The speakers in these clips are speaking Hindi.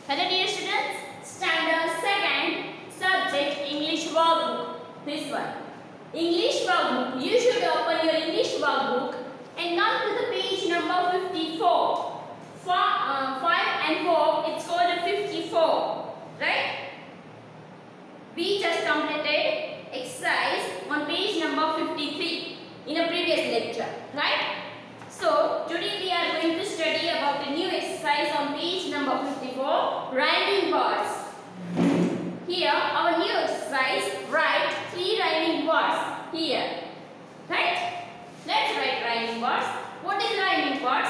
Hello dear students, standard 2nd, subject English workbook. This one. English workbook. You should open your English workbook and come to the page number 54. 5 and 4, it's called 54. Right? We just completed exercise on page number 53 in a previous lecture. Right? So, today we are going to study about a new exercise on page number 54, rhyming words. Here, our new exercise, write 3 rhyming words here. Right? Let's write rhyming words. What is rhyming words?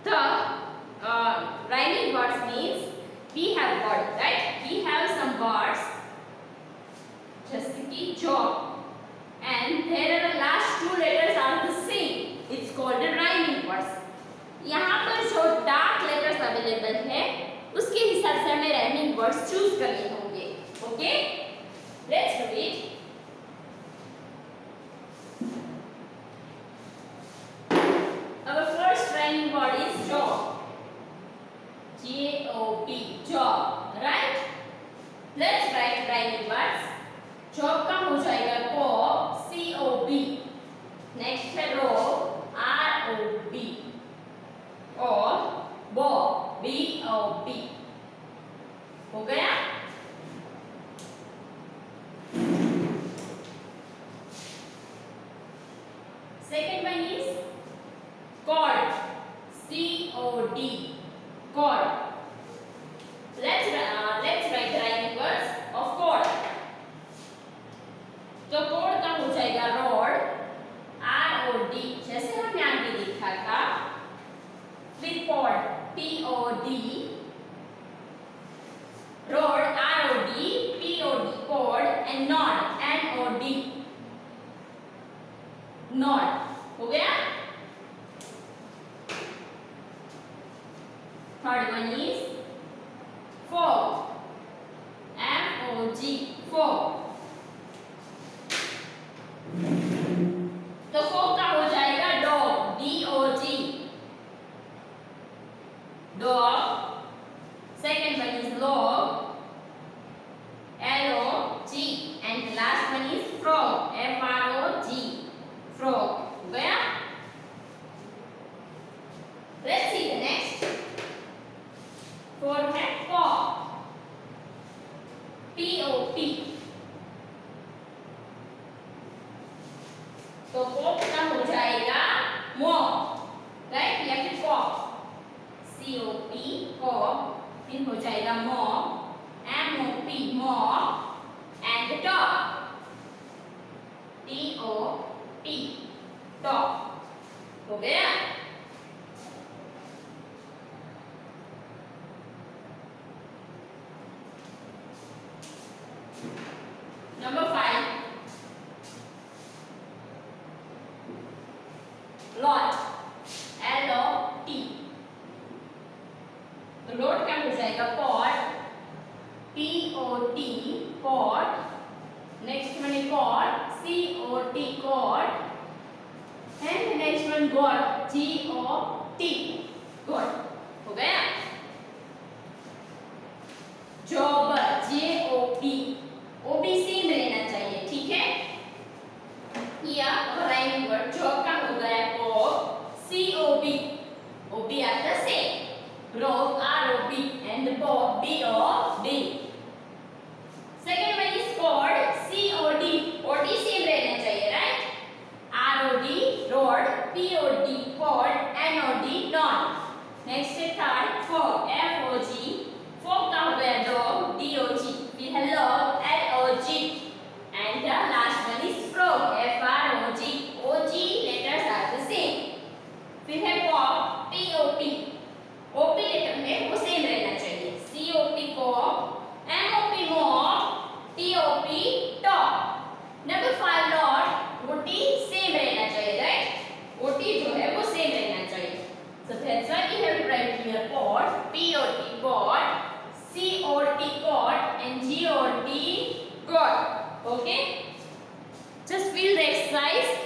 The rhyming words means we have word, right? We have some words, just like job, and there are the last 2 letters are the same. It's called a rhyming words. यहाँ पर जो डार्क लेटर्स अवेलेबल है उसके हिसाब से हमें rhyming words चूज करने होंगे. Okay, let's do it. Our first rhyming word is job. J-O-B, job. Right? Let's write rhyming words. Job का हो जाएगा को, C-O-B. Next है row, R-O-B. और bob, B-O-B. हो गया? Second one is cord, C-O-D, cord. Let's write the rhyming words of cord. तो cord का हो जाएगा rod, R-O-D, जैसे हमने आगे लिखा था. फिर pod, P-O-D, rod, R-O-D, P-O-D, pod, and nod, N-O-D, nod. हो गया? Third one is fog, F-O-G, fog. तो fog का हो जाएगा dog, D-O-G, dog. Second one is log, L-O-G, and the last one is frog, F-R-O-G, frog. हो गया? Let's see the next. Fourth है pop, P-O-P. तो pop का हो जाएगा mop, right? या फिर pop, C-O-P, pop. फिर हो जाएगा mop, M-O-P, mop, and the top, T-O-P, top. हो गया? Number 5, lot, L-O-T. तो lot का हो जाएगा pot, P-O-T, pot. Next one is cot, C-O-T, cot. And the next one got, G-O-T, got. हो गया? jobber, J-O-B, O-B सेम रहना चाहिए, ठीक है? Here rhyming word job का हो गया job, C-O-B, O-B are the same. Rob, R-O-B, and bob, B-O-B. Second one is cord, C-O-D, O-D same रहना चाहिए, right? R-O-D, rod, P-O-D, pod, N-O-D, nod. Next है third, fog, F-O-G, fog का हो गया dog, D-O-G. फिर है log, L-O-G, and the last one is frog, F-R-O-G. O-G letters are the same. फिर है pop, P-O-P. O-P letter है वो same रहना चाहिए. C-O-P pop, M-O-P mop, T-O-P top. Number 5 lot, O-T same रहना चाहिए, right? O-T जो है वो same रहना चाहिए. So that's why we have to write here pot, P-O-T pot, C-O-T cot, and G-O-T got. Okay? Just fill the exercise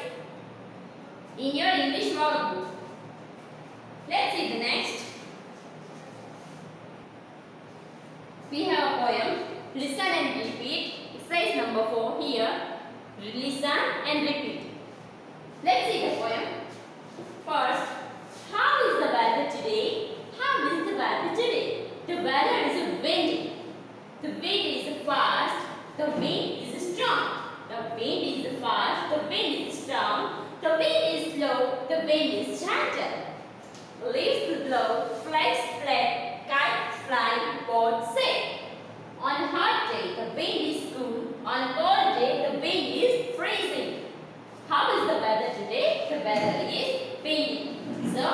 in your English workbook. Let's see the next. Listen and repeat. Exercise number 4 here. Listen and repeat. Let's see the poem. First, how is the weather today? How is the weather today? The weather is windy. The wind is fast. The wind is strong. The wind is fast. The wind is strong. The wind is slow. The wind is gentle. Leaves blow. Flags flap. Kites fly. Birds sing. On a hot day, the wind is cool. On a cold day, the wind is freezing. How is the weather today? The weather is windy. So,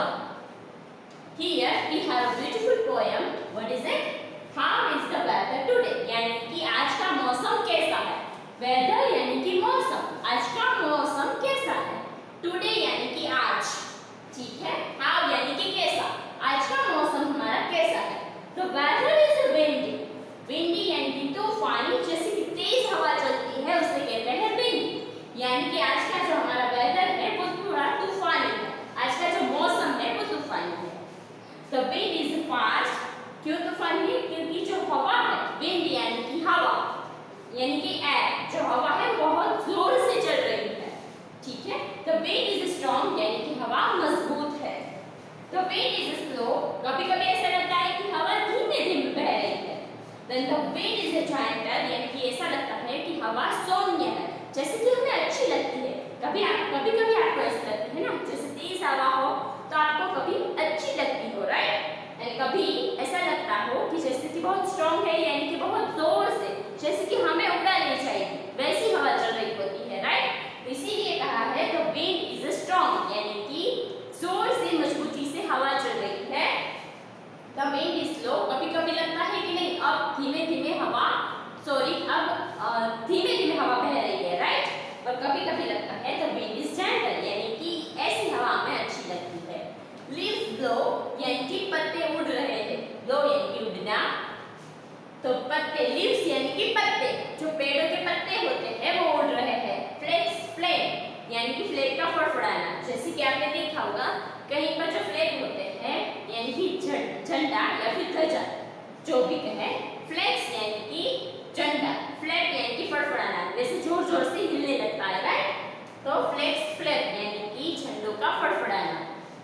here we have a beautiful poem. What is it? How is the weather today? यानी कि आज का मौसम कैसा है? Weather यानी कि मौसम. आज का मौसम कैसा है? Today यानी कि आज. ठीक है? How यानी कि कैसा? आज का मौसम हमारा कैसा है? तो weather is windy. Windy यानी कि तूफानी, जैसे कि तेज हवा चलती है उसे कहते हैं windy. यानी कि आज का जो हमारा weather है वो थोड़ा तूफानी है. आज का जो मौसम है वो तूफानी है. The wind is fast. क्यों तूफानी है? क्योंकि जो हवा है, wind यानी कि हवा, यानी कि एयर, जो हवा है बहुत जोर से चल रही है. ठीक है? The wind is strong यानी कि हवा मजबूत है. The wind is slow. कभी-कभी ऐसा लगता है कि हवा धीमे-धीमे बह रही है. Then the wind is gentle यानी कि ऐसा लगता है कि हवा सौम्य है, जैसे कि हमें अच्छी लगती है. कभी-कभी आपको ऐसा लगता है ना, जैसे तेज हवा हो तो आपको कभी अच्छी लगती हो, राइट? कभी ऐसा लगता हो कि जैसे कि बहुत स्ट्रॉन्ग है, यानी कि बहुत जोर से, जैसे कि हमें उड़ना नहीं चाहिए, वैसी हवा चल रही होती है, राइट? तो इसीलिए कहा है द विंड इज स्ट्रॉन्ग, यानी कि जोर से, मजबूती से हवा चल रही है. The wind is slow. कभी-कभी लगता है कि नहीं, अब धीमे-धीमे हवा बह रही है, राइट? और कभी-कभी लगता है द विंड इज जेंटल, यानी कि ऐसी हवा हमें अच्छी लगती है. लीव्स ब्लो यानी कि पत्ते उड़ रहे हैं. ब्लो यानी कि उड़ना. तो पत्ते, लीव्स यानी कि पत्ते, जो पेड़ों के पत्ते होते हैं वो उड़ रहे हैं. फ्लैग्स फ्लेम यानी कि फ्लैग का फड़फड़ाना, जैसे कि आपने देखा होगा कहीं पर जो फ्लैग होते हैं यानी कि झंडा या फिर ध्वजा, जो भी कहे. फ्लैग्स यानी कि झंडा, फ्लैग यानी कि फड़फड़ाना, वैसे जोर-जोर से हिलने लगता है, राइट? तो फ्लैग्स फ्लैग यानी कि झंडों का फड़फड़ाना.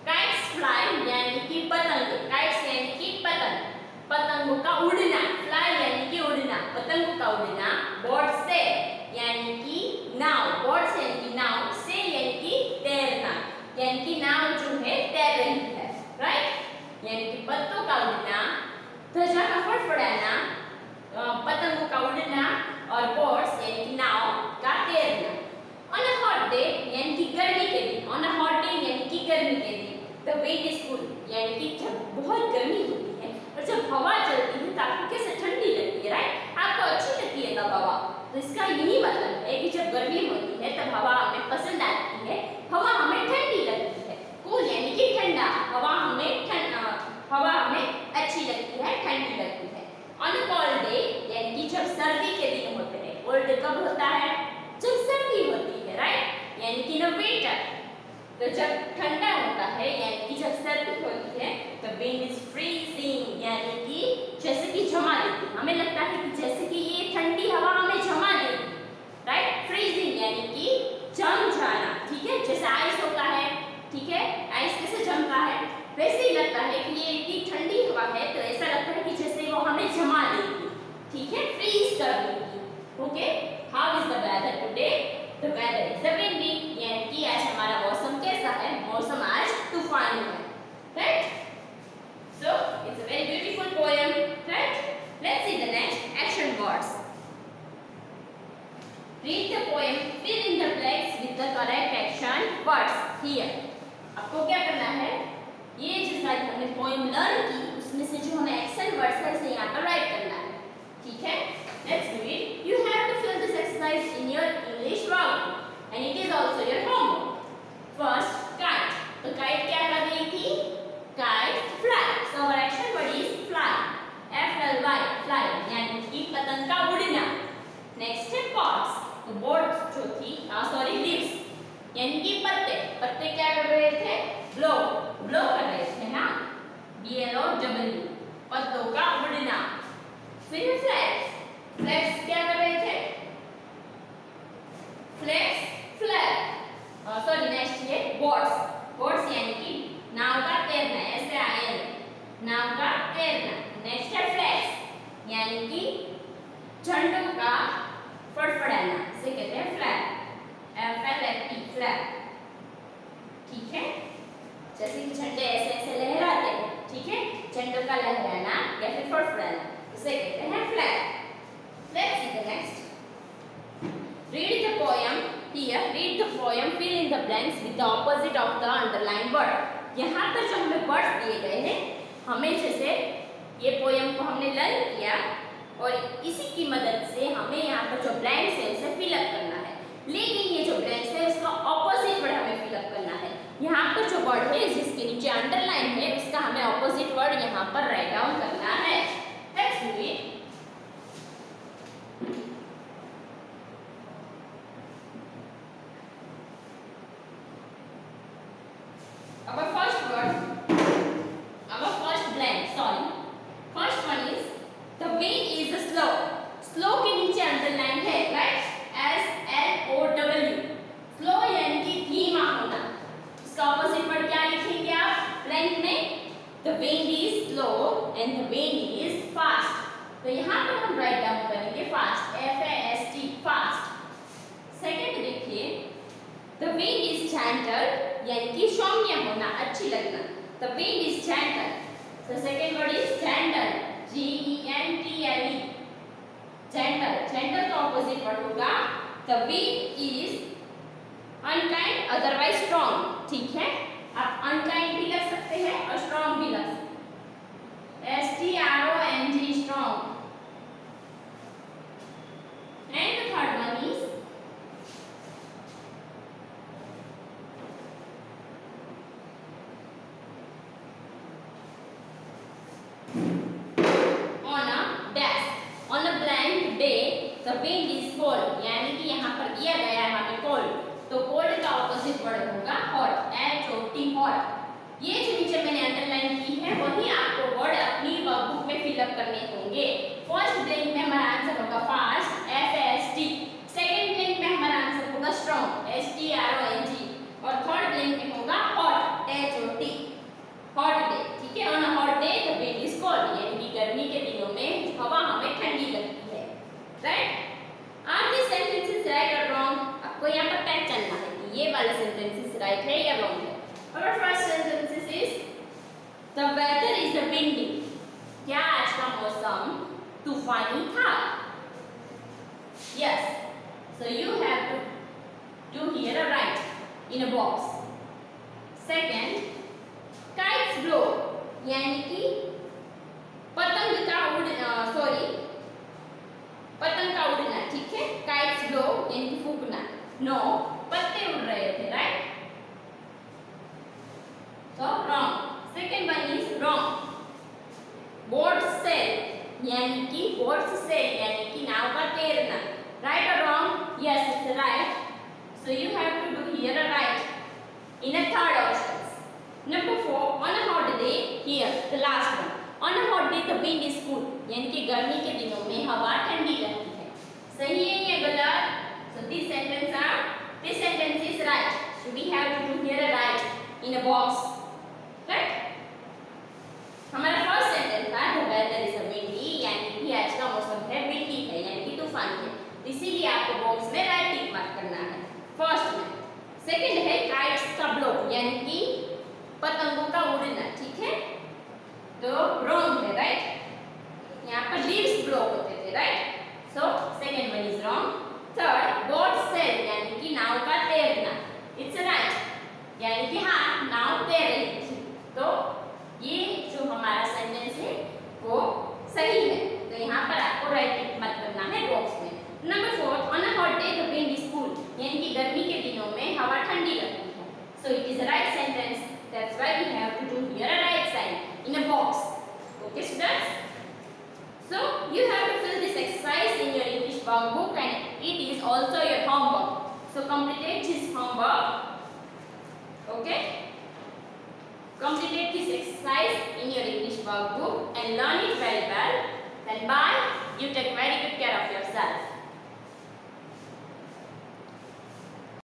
काइट्स फ्लाई यानी कि पतंग. काइट्स यानी कि पतंग, पतंगों का उड़ना. फ्लाई यानी कि उड़ना, पतंगों का उड़ना. बर्ड्स सेल यानी कि नाव. बर्ड्स यानी कि नाव. सेल यानी कि तैरना, यानी कि नाव जो है तैर रही है, राइट? यानी कि पत्तों का उड़ना, ध्वजा का फड़फड़ाना, पतंगों का उड़ना और बर्ड्स यानी कि नाव का तैरना. ऑन अ हॉट डे यानी कि गर्मी के दिन. ऑन अ हॉट डे यानी कि गर्मी के दिन. द विंड इज कूल यानी कि जब बहुत गर्मी होती है और जब हवा चलती है तो आपको कैसे ठंडी लगती है, राइट? आपको अच्छी लगती है तब हवा. तो इसका यही मतलब है कि जब गर्मी होती है तब हवा हमें पसंद आती है, हवा हमें ठंडी लगती है. कूल यानी कि ठंडा, हवा हमें अच्छी लगती है, ठंडी लगती है. ऑन अ कोल्ड डे यानी कि जब सर्दी के दिन होते हैं. कोल्ड कब होता है? जब सर्दी होती है, राइट? यानी कि नो विंटर. तो जब ठंडा होता है यानी कि जब सर्दी होती है तो विंड इज फ्रीजिंग, यानी कि जैसे कि जमा लेती. हमें लगता है कि जैसे कि ये ठंडी हवा हमें जमा लेती, राइट? फ्रीजिंग यानी कि जम जाना. ठीक है? जैसे आइस होता है, ठीक है? आइस कैसे जमता है, वैसे ही लगता है कि ये इतनी ठंडी हवा है तो ऐसा लगता है कि जैसे वो हमें जमा लेगी. ठीक है? फ्रीज कर देगी. Okay? How is the weather today? The weather is windy, यानी कि आज हमारा मौसम कैसा है? मौसम आज तूफानी है, right? So it's a very beautiful poem, right? Let's see the next action words. Read the poem, fill in the blanks with the correct action words here. आपको क्या करना है? ये जो सारी हमने पोएम लर्न की उसमें से जो हमें एक्शन वर्ड्स है इसे यहाँ पर राइट करना है. ठीक है? Let's do it. You have to fill this exercise in your English workbook and it is also your homework. First, kite. तो kite क्या कर रही थी? Kite fly. So our action word is fly. F-L-Y, fly. यानी कि पतंग का उड़ना. Next है pods. तो boards जो थी, leaves. यानी कि पत्ते. पत्ते क्या कर रहे थे? Blow कर रहे थे ना? B-L-O-W. पत्तों का उड़ना. फिर flags. फ्लैप्स क्या कर रहे थे? Flaps flap. सॉरी नेक्स्ट ये बोट्स। बोट्स यानी कि नाव का तैरना, ऐसे आयल नाव का तैरना। नेक्स्ट है फ्लैप्स यानी कि झंडों का फड़फड़ाना, इसे कहते हैं फ्लैप, FLAP फ्लैप। ठीक है, जैसे कि झंडे ऐसे ऐसे लहराते हैं, ठीक है, झंडों का लहराना या फिर फड़फड़ाना, इसे कहते हैं flap. Let's see the next. Read the poem here. Read the poem. Fill in the blanks with the opposite of the underlined word. यहाँ पर जो हमें वर्ड्स दिए गए हैं, हमें जैसे ये पोयम को हमने लर्न किया और इसी की मदद से हमें यहाँ पर जो ब्लैंक्स है उसे फिलअप करना है। लेकिन ये जो ब्लैंक्स है उसका ऑपोजिट वर्ड हमें फिलअप करना है। यहाँ पर जो वर्ड है जिसके नीचे अंडरलाइन है उसका हमें ऑपोजिट वर्ड यहाँ पर राइट डाउन करना है। Let's do it. Our first word, our first blank, sorry. First one is the wind is slow. Slow के नीचे अंडरलाइन है, right? SLOW. Slow यानी कि धीमा होना। इसका ऑपोजिट वर्ड क्या लिखेंगे आप ब्लैंक में? The wind is slow and the wind is fast. तो यहाँ पर हम राइट डाउन करेंगे fast, FAST, fast. सेकंड देखिए, the wind is gentle यानी कि सौम्य होना, अच्छी लगना। The wind is gentle. So second word is gentle, GENTLE. Gentle. Gentle का opposite word होगा the wind is unkind, otherwise strong. ठीक है, आप unkind भी लग सकते हैं और strong भी लग सकते हैं। STRONG, strong. And the third one is the wind is cold यानी कि यहाँ पर दिया गया है हमें cold, तो cold का ऑपोजिट वर्ड होगा hot, HOT hot। ये जो नीचे मैंने अंडरलाइन की है वही आपको वर्ड अपनी वर्कबुक में फिलअप करने होंगे। फर्स्ट ब्लैंक में हमारा आंसर होगा फास्ट, FAST। सेकंड ब्लैंक में हमारा आंसर होगा स्ट्रॉन्ग, STRONG। और थर्ड ब्लैंक में होगा hot, HOT, hot day। ठीक है, on a hot day the wind is cold यानी कि गर्मी के दिनों में हवा हमें ठंडी लगती है। Right? Are these sentences right or wrong? आपको यहाँ पर पहचानना है कि ये वाले sentences right है या wrong है। Our first sentences is the weather is windy. क्या आज का मौसम तूफानी था? Yes. So you have to do here a right in a box. Second, kites blow यानी कि पतंग का पतंग का उड़ना, ठीक है, kites blow यानी कि फूंकना। नो, पत्ते उड़ रहे थे, right? So wrong. Second one is wrong. Boats sail यानी कि boats sail यानी कि नाव का तैरना। Right or wrong? Yes, it's right. So you have to do here a right in a third options. Number 4, on a hot day, here the last one. On a hot day the wind is cool यानी कि गर्मी के दिनों में हवा ठंडी रहती है। सही है या गलत? So this sentence is right. So we have to do here a right in a box. Right? हमारा फर्स्ट सेंटेंस था the weather is windy यानी कि आज का मौसम है windy है यानी कि तूफानी है। इसीलिए आपको बॉक्स में राइट टिक मार्क करना है फर्स्ट में। सेकंड है kites का blow यानी कि पतंगों का उड़ना, ठीक है, तो wrong है, राइट? यहाँ पर leaves blow होते थे, right? So second one is wrong. Third, boat sail यानी कि नाव का तैरना, it's right यानी कि हाँ नाव तैर रही थी। तो ये जो हमारा सेंटेंस है वो सही है, तो यहाँ पर आपको राइट टिक मार्क करना है बॉक्स में। Number 4, on a hot day the wind is cool यानी कि गर्मी के दिनों में हवा ठंडी लगती है। So it is a right sentence. That's why we have to do here a right sign in a box. Okay, students? So you have to fill this exercise in your English workbook and it is also your homework. So complete this homework. Okay? Complete this exercise in your English workbook and learn it very well. Then bye. You take